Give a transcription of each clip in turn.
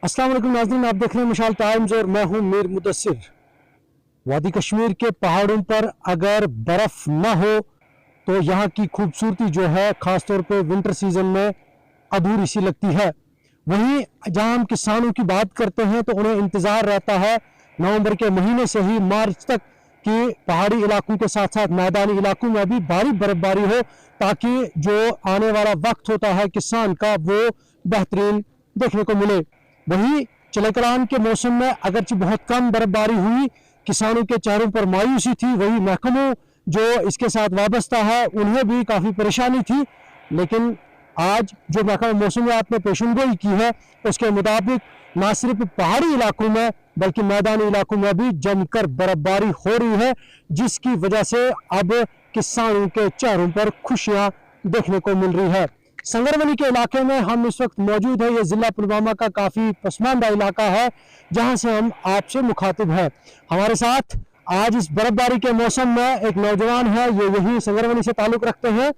अस्सलाम वालेकुम नाज़रीन, आप देख रहे हैं मिसाल टाइम्स और मैं हूं मीर मुदस्सिर। वादी कश्मीर के पहाड़ों पर अगर बर्फ़ ना हो तो यहाँ की खूबसूरती जो है ख़ास तौर पे विंटर सीज़न में अधूरी सी लगती है। वहीं जहाँ हम किसानों की बात करते हैं तो उन्हें इंतज़ार रहता है नवंबर के महीने से ही मार्च तक कि पहाड़ी इलाकों के साथ साथ मैदानी इलाकों में भी भारी बर्फबारी हो, ताकि जो आने वाला वक्त होता है किसान का वो बेहतरीन देखने को मिले। वहीं चिलकलान के मौसम में अगरचे बहुत कम बर्फबारी हुई, किसानों के चेहरों पर मायूसी थी। वही महकमों जो इसके साथ वाबस्ता है उन्हें भी काफ़ी परेशानी थी, लेकिन आज जो महकमा मौसमियात ने पेशेनगोई की है उसके मुताबिक न सिर्फ पहाड़ी इलाकों में बल्कि मैदानी इलाकों में भी जमकर बर्फबारी हो रही है, जिसकी वजह से अब किसानों के चेहरों पर खुशियां देखने को मिल रही है। संगरवनी के इलाके में हम इस वक्त मौजूद है। ये जिला पुलवामा का काफ़ी पसमानदा इलाका है जहां से हम आपसे मुखातिब हैं। हमारे साथ आज इस बर्फबारी के मौसम में एक नौजवान है, ये यही संगरवनी से ताल्लुक़ रखते हैं,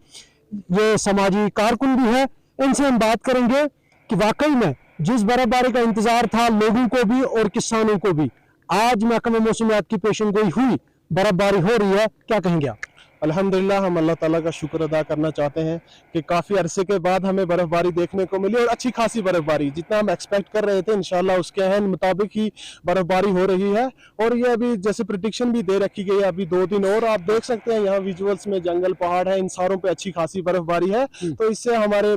ये समाजी कारकुन भी है। इनसे हम बात करेंगे कि वाकई में जिस बर्फबारी का इंतजार था लोगों को भी और किसानों को भी, आज महकमा मौसमियात की पेशेनगोई हुई, बर्फबारी हो रही है, क्या कहेंगे आप? अल्हम्दुलिल्लाह, हम अल्लाह ताला का शुक्र अदा करना चाहते हैं कि काफ़ी अरसे के बाद हमें बर्फ़बारी देखने को मिली और अच्छी खासी बर्फ़बारी, जितना हम एक्सपेक्ट कर रहे थे इंशाल्लाह उसके अहम मुताबिक ही बर्फ़बारी हो रही है। और ये अभी जैसे प्रेडिक्शन भी दे रखी गई है, अभी 2 दिन और आप देख सकते हैं यहाँ विजुअल्स में जंगल पहाड़ है, इन सारों पे अच्छी खासी बर्फ़बारी है। तो इससे हमारे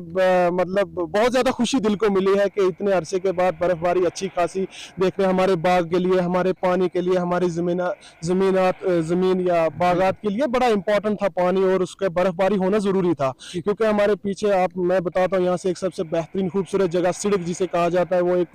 मतलब बहुत ज़्यादा खुशी दिल को मिली है कि इतने अरसे के बाद बर्फ़बारी अच्छी खासी देखने, हमारे बाग के लिए, हमारे पानी के लिए, हमारी ज़मीन या बागात के लिए बड़ा इंपॉर्टेंट था पानी, और उसके बर्फबारी होना जरूरी था। क्योंकि हमारे पीछे मैं बताता हूँ, यहाँ से एक सबसे बेहतरीन खूबसूरत जगह सिड़क जिसे कहा जाता है, वो एक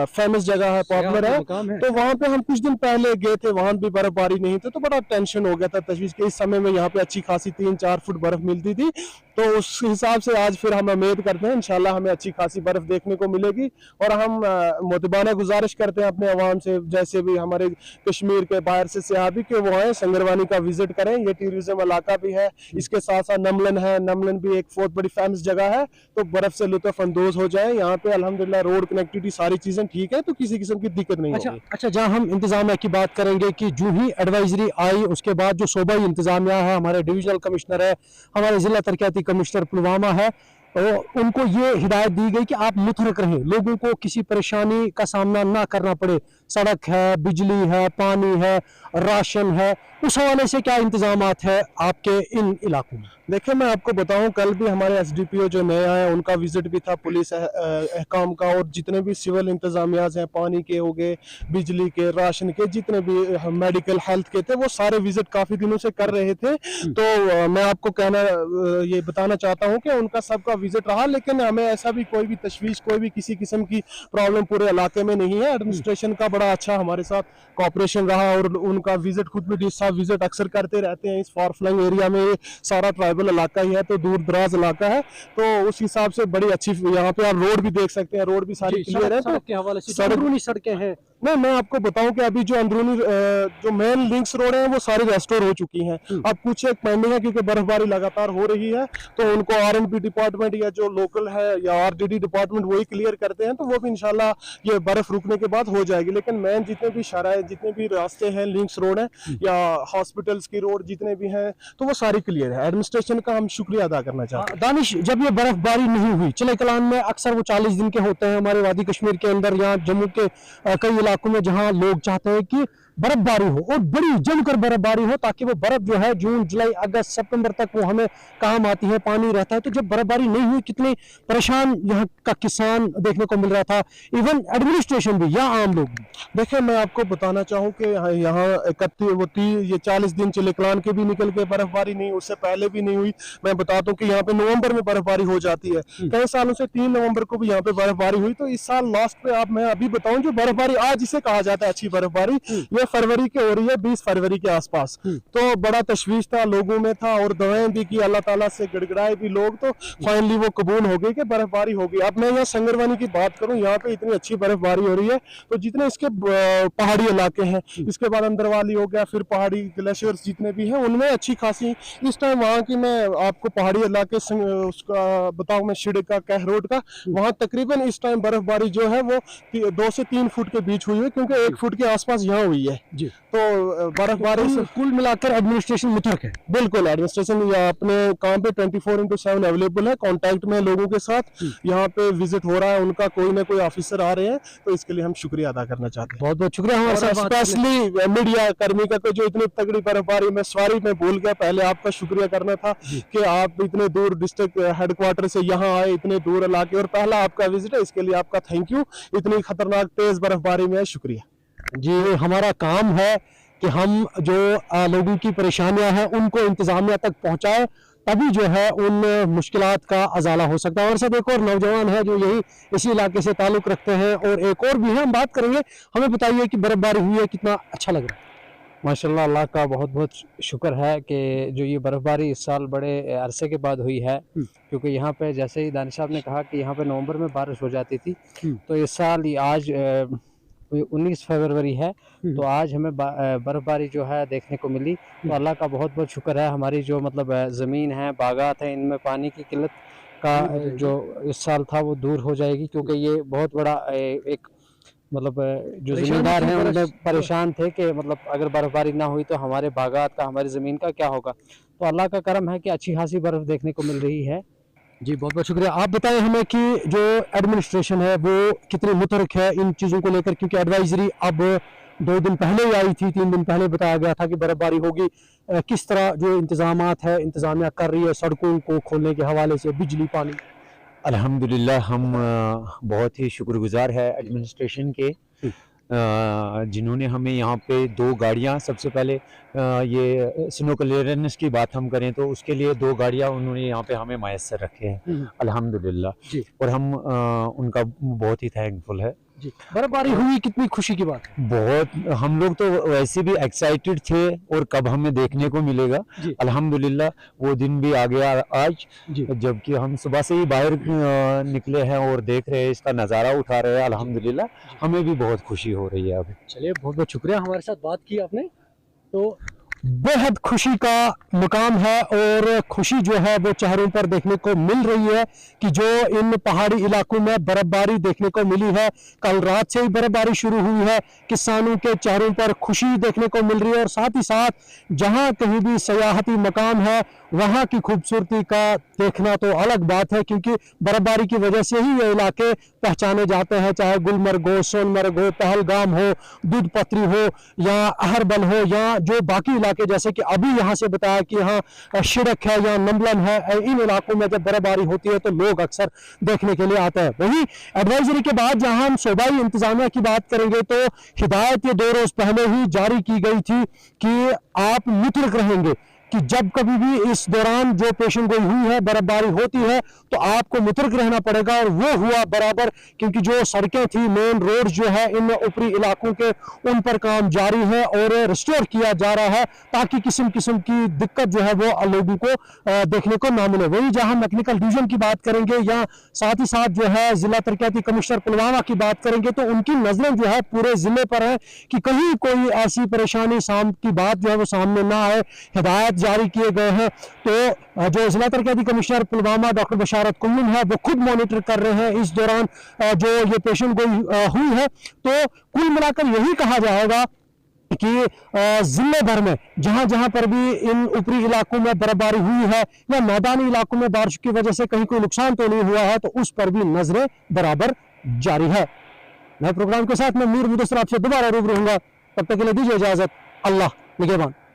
फेमस जगह है, पॉपुलर है। तो वहाँ पे हम कुछ दिन पहले गए थे, वहाँ भी बर्फबारी नहीं थी, तो बड़ा टेंशन हो गया था, तशवीश के। इस समय में यहाँ पे अच्छी खासी 3-4 फुट बर्फ मिलती थी, तो उस हिसाब से आज फिर हम उम्मीद करते हैं इंशाल्लाह हमें अच्छी खासी बर्फ देखने को मिलेगी। और हम मोतबाना गुजारिश करते हैं अपने अवाम से, जैसे भी हमारे कश्मीर के बाहर से सयाह भी कि वो आए, संगरवानी का विजिट करें। ये टूरिज्म इलाका भी है, इसके साथ साथ नमलन है, नमलन भी एक बहुत बड़ी फेमस जगह है, तो बर्फ से लुत्फ अंदोज हो जाए। यहाँ पे अल्हम्दुलिल्लाह रोड कनेक्टिविटी सारी चीजें ठीक है, तो किसी किस्म की दिक्कत नहीं होगी। अच्छा, जहाँ हम इंतजामिया की बात करेंगे कि जो ही एडवाइजरी आई उसके बाद जो सूबाई इंतजामिया है, हमारे डिविजनल कमिश्नर है, हमारे जिला तरक्याती कमिश्नर पुलवामा है, तो उनको ये हिदायत दी गई कि आप मुतहरक रहें, लोगों को किसी परेशानी का सामना ना करना पड़े। सड़क है, बिजली है, पानी है, राशन है, उस हवाले से क्या इंतजामात है आपके इन इलाकों में? देखिए, मैं आपको बताऊं, कल भी हमारे एसडीपीओ जो नए आए उनका विजिट भी था, पुलिस अहकाम का, और जितने भी सिविल इंतजामियाज हैं, पानी के हो गए, बिजली के, राशन के, जितने भी मेडिकल हेल्थ के थे, वो सारे विजिट काफ़ी दिनों से कर रहे थे। तो मैं आपको ये बताना चाहता हूँ कि उनका सबका विजिट रहा, लेकिन हमें ऐसा भी कोई भी तशवीश, कोई भी किसी किस्म की प्रॉब्लम पूरे इलाके में नहीं है। एडमिनिस्ट्रेशन का बड़ा अच्छा हमारे साथ कॉपरेशन रहा, और उनका विजिट खुद भी डीसी साहब विजिट अक्सर करते रहते हैं। इस फार फ्लंग एरिया में सारा ट्राइबल इलाका ही है, तो दूर दराज इलाका है, तो उस हिसाब से बड़ी अच्छी, यहाँ पे आप रोड भी देख सकते हैं, रोड भी सारी क्लियर है। तो के हवाले से अंदरूनी सड़कें हैं। नहीं, मैं आपको बताऊं कि अभी जो अंदरूनी जो मेन लिंक्स रोड हैं वो सारी रेस्टोर हो चुकी हैं। अब कुछ एक पेंडिंग है क्योंकि बर्फबारी लगातार हो रही है, तो उनको आरएनबी डिपार्टमेंट या जो लोकल है या आरडीडी डिपार्टमेंट वही क्लियर करते हैं, तो वो भी इंशाल्लाह ये बर्फ रुकने के बाद हो जाएगी। लेकिन मेन जितने भी शराह, जितने भी रास्ते हैं, लिंक्स रोड है या हॉस्पिटल्स की रोड जितने भी हैं, तो वो सारी क्लियर है। एडमिनिस्ट्रेशन का हम शुक्रिया अदा करना चाहते हैं। दानिश, जब ये बर्फबारी नहीं हुई, चिलकलान में अक्सर वो 40 दिन के होते हैं हमारे वादी कश्मीर के अंदर, यहाँ जम्मू के कई इलाकों में जहाँ लोग चाहते हैं कि बर्फबारी हो और बड़ी जमकर बर्फबारी हो, ताकि वो बर्फ जो है जून जुलाई अगस्त सितंबर तक वो हमें काम आती है, पानी रहता है। तो जब बर्फबारी नहीं हुई, कितने परेशान यहाँ का किसान देखने को मिल रहा था, इवन एडमिनिस्ट्रेशन भी या आम लोग भी। देखिए, मैं आपको बताना चाहूँ कि यहाँ 40 दिन चिलकलान के भी निकल के बर्फबारी नहीं, उससे पहले भी नहीं हुई। मैं बताता हूँ कि यहाँ पे नवंबर में बर्फबारी हो जाती है, कई सालों से 3 नवंबर को भी यहाँ पे बर्फबारी हुई। तो इस साल लास्ट पे मैं अभी बताऊँ, जो बर्फबारी आज इसे कहा जाता है अच्छी बर्फबारी, ये पूरे फरवरी के हो रही है, 20 फरवरी के आसपास। तो बड़ा तशवीश था, लोगों में था, और दुआएं दी कि अल्लाह ताला से गिड़गिड़ाए भी लोग, तो फाइनली वो कबूल हो गई कि बर्फबारी हो गई। अब मैं यहाँ संगरवानी की बात करूँ, यहाँ पे इतनी अच्छी बर्फबारी हो रही है। तो जितने इसके पहाड़ी इलाके हैं, इसके बाद अंदरवाली हो गया, फिर पहाड़ी ग्लेशियर्स जितने भी हैं, उनमें अच्छी खासी इस टाइम वहाँ की मैं आपको पहाड़ी इलाके उसका बताऊँ, मैं शिड़ का, कह रोड का, वहाँ तकरीबन इस टाइम बर्फबारी जो है वो 2 से 3 फुट के बीच हुई है, क्योंकि 1 फुट के आसपास यहाँ हुई है जी। तो बर्फबारी से कुल मिलाकर एडमिनिस्ट्रेशन मुतरक है। बिल्कुल, एडमिनिस्ट्रेशन अपने काम पे 24/7 अवेलेबल है, कांटेक्ट में लोगों के साथ यहाँ पे विजिट हो रहा है, उनका कोई ना कोई ऑफिसर आ रहे हैं, तो इसके लिए हम शुक्रिया अदा करना चाहते हैं। बहुत बहुत शुक्रिया हमारे साथ स्पेशली मीडिया कर्मी का, जो इतनी तगड़ी बर्फबारी में, सॉरी मैं भूल गया, पहले आपका शुक्रिया करना था कि आप इतने दूर डिस्ट्रिक्ट हेडक्वार्टर से यहाँ आए, इतने दूर इलाके, और पहला आपका विजिट है, इसके लिए आपका थैंक यू। इतनी खतरनाक तेज बर्फबारी में शुक्रिया जी। हमारा काम है कि हम जो लोगों की परेशानियां हैं उनको इंतजामिया तक पहुंचाए, तभी जो है उन मुश्किलात का अजाला हो सकता है। और साथ एक और नौजवान है जो यही इसी इलाके से ताल्लुक़ रखते हैं, और एक और भी है, हम बात करेंगे। हमें बताइए कि बर्फबारी हुई है, कितना अच्छा लग रहा है? माशाल्लाह, अल्लाह का बहुत बहुत शुक्र है कि जो ये बर्फ़बारी इस साल बड़े अरसे के बाद हुई है, क्योंकि यहाँ पे जैसे ही दानिश साहब ने कहा कि यहाँ पे नवंबर में बारिश हो जाती थी, तो इस साल ये आज 19 फरवरी है, तो आज हमें बर्फ़बारी जो है देखने को मिली। तो अल्लाह का बहुत बहुत शुक्र है। हमारी जो मतलब ज़मीन है, बागात हैं, इनमें पानी की किल्लत का जो इस साल था वो दूर हो जाएगी, क्योंकि ये बहुत बड़ा एक मतलब जो ज़मींदार हैं उनमें परेशान थे कि मतलब अगर बर्फबारी ना हुई तो हमारे बागात का, हमारी ज़मीन का क्या होगा। तो अल्लाह का करम है कि अच्छी खासी बर्फ़ देखने को मिल रही है जी। बहुत बहुत शुक्रिया। आप बताएं हमें कि जो एडमिनिस्ट्रेशन है वो कितनी मुतरक है इन चीज़ों को लेकर, क्योंकि एडवाइजरी अब 2 दिन पहले ही आई थी, 3 दिन पहले बताया गया था कि बर्फबारी होगी। किस तरह जो इंतजामात है इंतजामिया कर रही है सड़कों को खोलने के हवाले से, बिजली, पानी? अल्हम्दुलिल्लाह, हम बहुत ही शुक्रगुजार है एडमिनिस्ट्रेशन के, जिन्होंने हमें यहाँ पे 2 गाड़ियाँ, सबसे पहले ये स्नो क्लियरेंस की बात हम करें तो उसके लिए 2 गाड़ियाँ उन्होंने यहाँ पे हमें मैसर रखे हैं, अल्हम्दुलिल्लाह। और हम उनका बहुत ही थैंकफुल है जी। बर्फबारी हुई, कितनी खुशी की बात है। बहुत, हम लोग तो वैसे भी एक्साइटेड थे, और कब हमें देखने को मिलेगा। अल्हम्दुलिल्लाह वो दिन भी आ गया आज, जबकि हम सुबह से ही बाहर निकले हैं और देख रहे हैं, इसका नज़ारा उठा रहे हैं। अल्हम्दुलिल्लाह हमें भी बहुत खुशी हो रही है अभी। चलिए, बहुत बहुत शुक्रिया हमारे साथ बात की आपने। तो बेहद खुशी का मुकाम है, और खुशी जो है वो चेहरों पर देखने को मिल रही है कि जो इन पहाड़ी इलाकों में बर्फबारी देखने को मिली है। कल रात से ही बर्फबारी शुरू हुई है, किसानों के चेहरों पर खुशी देखने को मिल रही है, और साथ ही साथ जहां कहीं भी सयाहती मकाम है वहां की खूबसूरती का देखना तो अलग बात है, क्योंकि बर्फबारी की वजह से ही ये इलाके पहचाने जाते हैं। चाहे गुलमर्ग हो, सोनमर्ग हो, पहलगाम हो, दूध पत्री हो, या अहरबल हो, या जो बाकी इलाके जैसे कि अभी यहाँ से बताया कि यहाँ शिरक है या नंबलन है, इन इलाकों में जब बर्फबारी होती है तो लोग अक्सर देखने के लिए आते हैं। वही एडवाइजरी के बाद जहाँ हम सूबाई इंतजामिया की बात करेंगे तो हिदायत ये 2 रोज पहले ही जारी की गई थी कि आप मुतरक रहेंगे, कि जब कभी भी इस दौरान जो पेशन गोई हुई है, बर्फबारी होती है, तो आपको मुतरक रहना पड़ेगा। और वो हुआ बराबर, क्योंकि जो सड़कें थी, मेन रोड जो है इन ऊपरी इलाकों के, उन पर काम जारी है और रिस्टोर किया जा रहा है, ताकि किस्म किस्म की दिक्कत जो है वो लोगों को देखने को ना मिले। वही जहां मैकेनिकल डिवीजन की बात करेंगे, या साथ ही साथ जो है जिला तरक्याती कमिश्नर पुलवामा की बात करेंगे, तो उनकी नजरें जो है पूरे जिले पर है कि कहीं कोई ऐसी परेशानी की बात जो है वो सामने ना आए। हिदायत जारी किए गए हैं। तो जो जिला तरक्याती कमिश्नर पुलवामा डॉक्टर बशारत कुल्लुम है, वो खुद मॉनिटर कर रहे हैं इस दौरान जो ये पेशन गोई हुई है। तो कुल मिलाकर यही कहा जाएगा कि जिले भर में जहां जहां पर भी इन ऊपरी इलाकों में बर्फबारी हुई है, या मैदानी इलाकों में बारिश की वजह से कहीं कोई नुकसान तो नहीं हुआ है, तो उस पर भी नजरें बराबर जारी है। नए प्रोग्राम के साथ मैं मीर मुदस्सिर आपसे दोबारा रूबरू होऊंगा, तब तक के लिए दीजिए इजाजत। अल्लाह निगहबान।